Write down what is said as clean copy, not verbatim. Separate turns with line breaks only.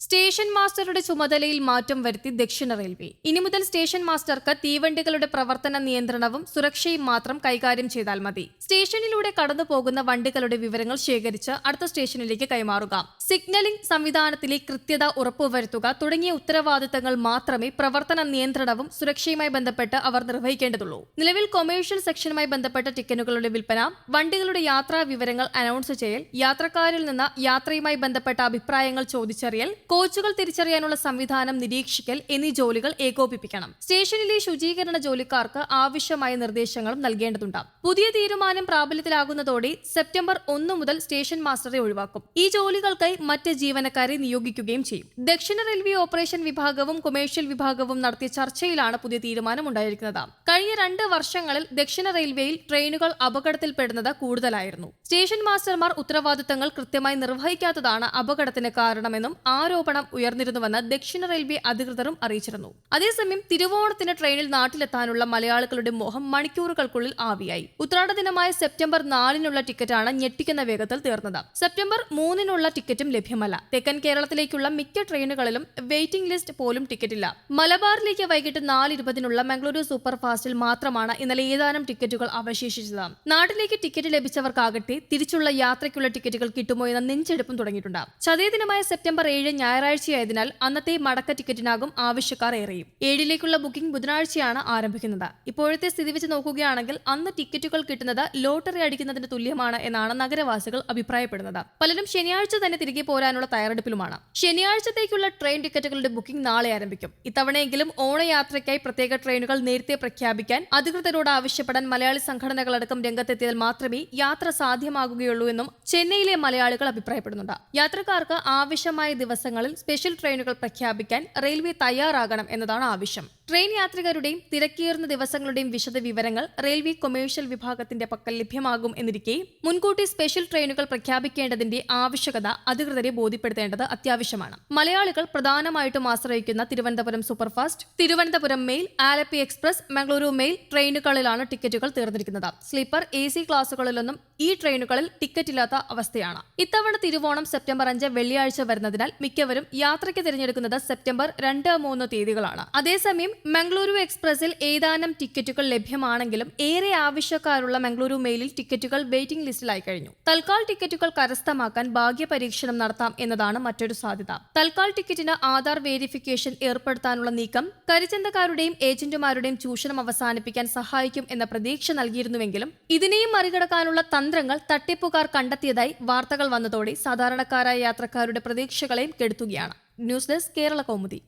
Station മാസ്റ്ററുടെ ചുമതലയിൽ മാറ്റം വരുത്തി ദക്ഷിണ റെയിൽവേ. ഇനി മുതൽ സ്റ്റേഷൻ മാസ്റ്റർക്ക് തീവണ്ടികളുടെ പ്രവർത്തന നിയന്ത്രണവും സുരക്ഷയും മാത്രം കൈകാര്യം ചെയ്താൽ മതി. സ്റ്റേഷനിലൂടെ കടന്നുപോകുന്ന വണ്ടികളുടെ വിവരങ്ങൾ ശേഖരിച്ച് അടുത്ത സ്റ്റേഷനിലേക്ക് കൈമാറുക, സിഗ്നലിംഗ് സംവിധാനത്തിലെ കൃത്യത ഉറപ്പുവരുത്തുക തുടങ്ങിയ ഉത്തരവാദിത്തങ്ങൾ മാത്രമേ പ്രവർത്തന നിയന്ത്രണവും സുരക്ഷയുമായി ബന്ധപ്പെട്ട് അവർ നിർവഹിക്കേണ്ടതുള്ളൂ. നിലവിൽ കൊമേഴ്ഷ്യൽ സെക്ഷനുമായി ബന്ധപ്പെട്ട ടിക്കറ്റുകളുടെ വിൽപ്പന, വണ്ടികളുടെ യാത്രാ വിവരങ്ങൾ അനൗൺസ് ചെയ്യൽ, യാത്രക്കാരിൽ നിന്ന് യാത്രയുമായി ബന്ധപ്പെട്ട അഭിപ്രായങ്ങൾ ചോദിച്ചറിയൽ, കോച്ചുകൾ തിരിച്ചറിയാനുള്ള സംവിധാനം നിരീക്ഷിക്കൽ എന്നീ ജോലികൾ ഏകോപിപ്പിക്കണം. സ്റ്റേഷനിലെ ശുചീകരണ ജോലിക്കാർക്ക് ആവശ്യമായ നിർദ്ദേശങ്ങളും നൽകേണ്ടതുണ്ട്. പുതിയ തീരുമാനം പ്രാബല്യത്തിലാകുന്നതോടെ സെപ്റ്റംബർ 1 മുതൽ സ്റ്റേഷൻ മാസ്റ്ററെ ഒഴിവാക്കും. ഈ ജോലികൾക്കായി മറ്റ് ജീവനക്കാരെ നിയോഗിക്കുകയും ചെയ്യും. ദക്ഷിണ റെയിൽവേ ഓപ്പറേഷൻ വിഭാഗവും കൊമേഴ്ഷ്യൽ വിഭാഗവും നടത്തിയ ചർച്ചയിലാണ് പുതിയ തീരുമാനം ഉണ്ടായിരിക്കുന്നത്. കഴിഞ്ഞ 2 വർഷങ്ങളിൽ ദക്ഷിണ റെയിൽവേയിൽ ട്രെയിനുകൾ അപകടത്തിൽപ്പെടുന്നത് കൂടുതലായിരുന്നു. സ്റ്റേഷൻ മാസ്റ്റർമാർ ഉത്തരവാദിത്തങ്ങൾ കൃത്യമായി നിർവഹിക്കാത്തതാണ് അപകടത്തിന് കാരണമെന്നും ആരോപണം ഉയർന്നിരുന്നുവെന്ന് ദക്ഷിണ റെയിൽവേ അധികൃതരും അറിയിച്ചിരുന്നു. അതേസമയം തിരുവോണത്തിന് ട്രെയിനിൽ നാട്ടിലെത്താനുള്ള മലയാളികളുടെ മോഹം മണിക്കൂറുകൾക്കുള്ളിൽ ആവിയായി. ഉത്രാട ദിനമായ സെപ്റ്റംബർ 4-നുള്ള ടിക്കറ്റാണ് ഞെട്ടിക്കുന്ന വേഗത്തിൽ തീർന്നത്. സെപ്റ്റംബർ 3-നുള്ള ടിക്കറ്റും ലഭ്യമല്ല. തെക്കൻ കേരളത്തിലേക്കുള്ള മിക്ക ട്രെയിനുകളിലും വെയിറ്റിംഗ് ലിസ്റ്റ് പോലും ടിക്കറ്റില്ല. മലബാറിലേക്ക് വൈകിട്ട് 4:20-നുള്ള മംഗളൂരു സൂപ്പർ ഫാസ്റ്റിൽ മാത്രമാണ് ഇന്നലെ ഏതാനും ടിക്കറ്റുകൾ അവശേഷിച്ചത്. നാട്ടിലേക്ക് ടിക്കറ്റ് ലഭിച്ചവർക്കാകട്ടെ തിരിച്ചുള്ള യാത്രയ്ക്കുള്ള ടിക്കറ്റുകൾ കിട്ടുമോ എന്ന നെഞ്ചെടുപ്പും തുടങ്ങിയിട്ടുണ്ട്. ചതയ ദിനമായ സെപ്റ്റംബർ 7 ഞായറാഴ്ചയായതിനാൽ അന്നത്തെ മടക്ക ടിക്കറ്റിനാകും ആവശ്യക്കാർ ഏറെയും. 7-ലേക്കുള്ള ബുക്കിംഗ് ബുധനാഴ്ചയാണ് ആരംഭിക്കുന്നത്. ഇപ്പോഴത്തെ സ്ഥിതി വെച്ച് നോക്കുകയാണെങ്കിൽ അന്ന് ടിക്കറ്റുകൾ കിട്ടുന്നത് ലോട്ടറി അടിക്കുന്നതിന് തുല്യമാണ് എന്നാണ് നഗരവാസികൾ അഭിപ്രായപ്പെടുന്നത്. പലരും ശനിയാഴ്ച തന്നെ തിരികെ പോരാനുള്ള തയ്യാറെടുപ്പിലുമാണ്. ശനിയാഴ്ചത്തേക്കുള്ള ട്രെയിൻ ടിക്കറ്റുകളുടെ ബുക്കിംഗ് നാളെ ആരംഭിക്കും. ഇത്തവണയെങ്കിലും ഓണയാത്രയ്ക്കായി പ്രത്യേക ട്രെയിനുകൾ നേരത്തെ പ്രഖ്യാപിക്കാൻ അധികൃതരോട് ആവശ്യപ്പെടാൻ മലയാളി സംഘടനകളടക്കം രംഗത്തെത്തിയാൽ മാത്രമേ യാത്ര സാധ്യമാകുകയുള്ളൂ എന്നും ചെന്നൈയിലെ മലയാളികൾ അഭിപ്രായപ്പെടുന്നുണ്ട്. യാത്രക്കാർക്ക് ആവശ്യമായ ദിവസങ്ങളിൽ സ്പെഷ്യൽ ട്രെയിനുകൾ പ്രഖ്യാപിക്കാൻ റെയിൽവേ തയ്യാറാകണം എന്നതാണ് ആവശ്യം. ട്രെയിൻ യാത്രികരുടെയും തിരക്കേറുന്ന ദിവസങ്ങളുടെയും വിശദ വിവരങ്ങൾ റെയിൽവേ കൊമേഴ്ഷ്യൽ വിഭാഗത്തിന്റെ പക്കൽ ലഭ്യമാകും എന്നിരിക്കെ മുൻകൂട്ടി സ്പെഷ്യൽ ട്രെയിനുകൾ പ്രഖ്യാപിക്കേണ്ടതിന്റെ ആവശ്യകത അധികൃതരെ ബോധ്യപ്പെടുത്തേണ്ടത് അത്യാവശ്യമാണ്. മലയാളികൾ പ്രധാനമായിട്ടും ആശ്രയിക്കുന്ന Thiruvananthapuram superfast, Thiruvananthapuram mail, Alleppey express, Mangaluru mail ട്രെയിനുകളിലാണ് ടിക്കറ്റുകൾ തീർന്നിരിക്കുന്നത്. സ്ലീപ്പർ, AC ക്ലാസുകളിലൊന്നും ഈ ട്രെയിനുകളിൽ ടിക്കറ്റില്ലാത്ത അവസ്ഥയാണ്. ഇത്തവണ തിരുവോണം സെപ്റ്റംബർ 5 വെള്ളിയാഴ്ച വരുന്നതിനാൽ മിക്കവരും യാത്രയ്ക്ക് തിരഞ്ഞെടുക്കുന്നത് സെപ്റ്റംബർ 2-3 തീയതികളാണ്. അതേസമയം മംഗളൂരു എക്സ്പ്രസിൽ ഏതാനും ടിക്കറ്റുകൾ ലഭ്യമാണെങ്കിലും ഏറെ ആവശ്യക്കാരുള്ള മംഗളൂരു മെയിലിൽ ടിക്കറ്റുകൾ വെയിറ്റിംഗ് ലിസ്റ്റിലായി കഴിഞ്ഞു. തൽക്കാൽ ടിക്കറ്റുകൾ കരസ്ഥമാക്കാൻ ഭാഗ്യപരീക്ഷണം നടത്താം എന്നതാണ് മറ്റൊരു സാധ്യത. തൽക്കാൽ ടിക്കറ്റിന് ആധാർ വേരിഫിക്കേഷൻ ഏർപ്പെടുത്താനുള്ള നീക്കം കരിച്ചന്തക്കാരുടെയും ഏജന്റുമാരുടെയും ചൂഷണം അവസാനിപ്പിക്കാൻ സഹായിക്കും എന്ന പ്രതീക്ഷ നൽകിയിരുന്നുവെങ്കിലും ഇതിനെയും മറികടക്കാനുള്ള തന്ത്രങ്ങൾ തട്ടിപ്പുകാർ കണ്ടെത്തിയതായി വാർത്തകൾ വന്നതോടെ സാധാരണക്കാരായ യാത്രക്കാരുടെ പ്രതീക്ഷകളെയും കെടുത്തുകയാണ്. News desk Kerala Kaumudi.